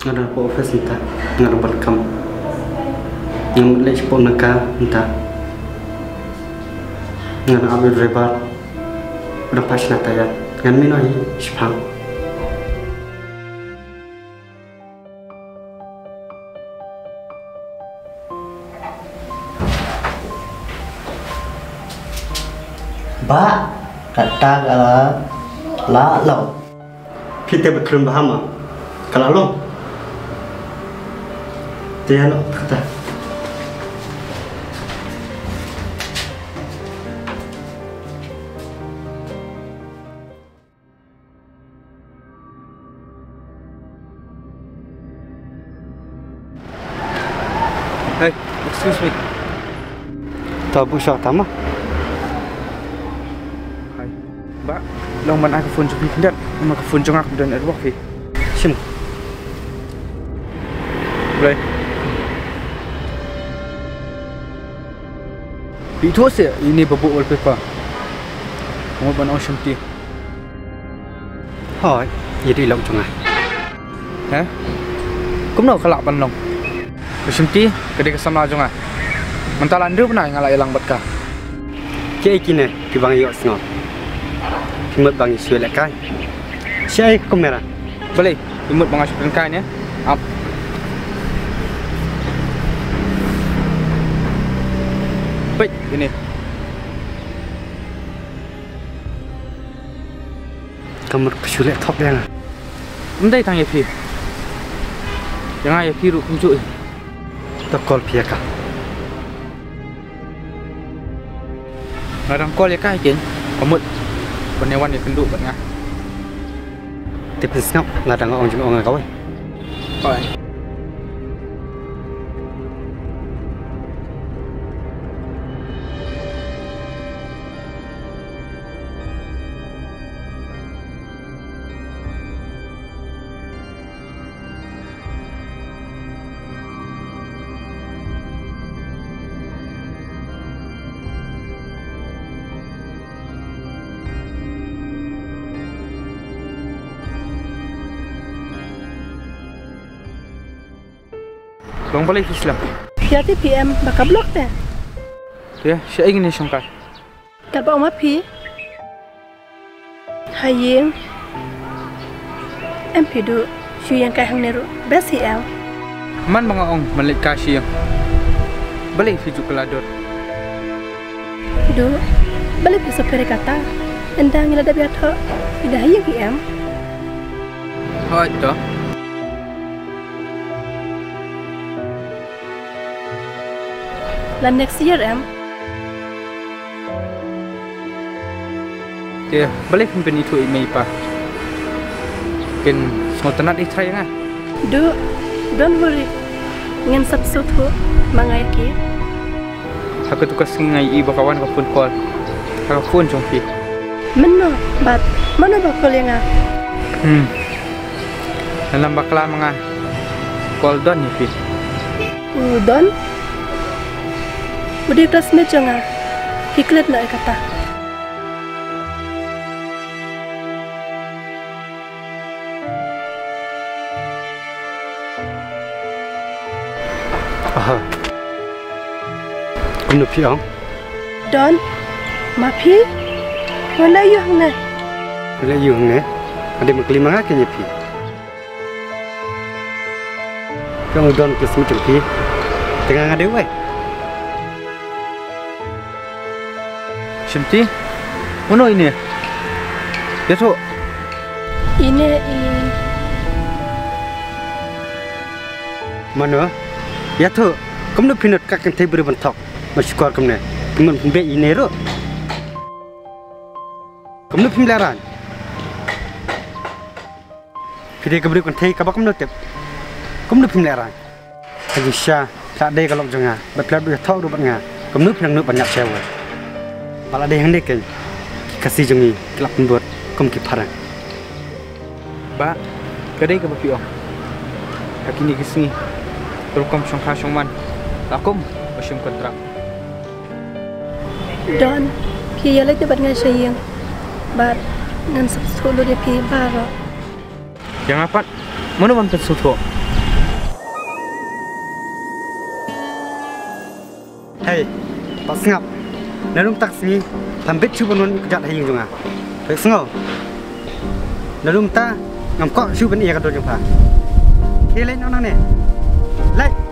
Ngada po office nta ngada balkam ngam lech po naka nta ngada abir rebar udah pas nata ya ngan minoi spam ba kata la lo kita berkerum bahama kalau lo dia lo kata Hey, excuse me. tahu busuk tama Hai. Mbak, long man aku phone chụp hình mà cái phone cho ngạc dan ở bọc thì. sim Đây. Itu sih ini bubuk wallpaper. Mau ban ocean tea. hỏi gì đi lộng chung à Hả? Cũng nào kelak ban long. Ocean tea, kedai kesam lah jong ah. Mentalan dia pernah ngalai hilang bat ka. cái kia này thì bằng yọ ngọt thì mất bằng sửa lại cái sẽ kamera Boleh, imut mengasupkan kain ya. Up. Baik, ini. kamu kesulit top dia nggak Mendai tang yapi. Jangan yapi ru kunjuk. tak call pihak kah Ngarang call ya kai ken. Kamut. Penewan ya kenduk bat ngah. tapi snap nggak ada orang juga orang kau Oi. Bang balik Islam. Piati PM baka blok teh. Ya, saya ingin sangkar. Kalpa oma pi. Hayeng. Em pidu shu yang kai hang neru besi el. Man mga ong malik kasih. Balik fiju kelador. Pidu balik piso pere kata. Endang ila dabiat ho. Ida hayeng PM. Hai toh. Lan next year em. Ya, balik pimpin itu email pa. Ken smotanat itray nga. Do don't worry. Ngan subsut ho mangai ki. Aku tukas ngai ibu kawan ka phone call. Ka phone jong pi. Menno bat mana bakal yang ah. Dalam bakla mga call don ni pi. Udon. Udah kelas macam ah. Hiklet nak kata. aha kamu piang Don, mapi. Wala yung na. bila yung ne ada mengkelima ngah kenya pi kamu don plus macam pi tengah ada wei Shimti. Mana ini? Ya tu. Ini mana ya tu kamu nak pindah kakak tebur bentok masih kuat kamu ne kamu pindah ini ro kamu pindah laran pindah keberi kan teh kabak kamu tep kamu pindah laran lagi syah tak ada kalau jangan berpelak bertahu rubat ngah kamu pindah banyak cewek malah ada yang dekat kasih jangi kelak membuat kamu kiparan Ba, kedai ke bapi ong. Kaki ni kesini. Terukam syongkha syongman. Lakum osyum kontrak. Don, pi yalai debat ngan sayang. Bat ngan solo dia pi baro. Yang apa? Mana mantan suto? Hei, Pak Sengap. Lalu tak sini, tampil cuba non kejat hai yang junga. Pak Sengau. Lalu ta ngam kok cuba ni ya kador jumpa. Kelain orang ni. Like.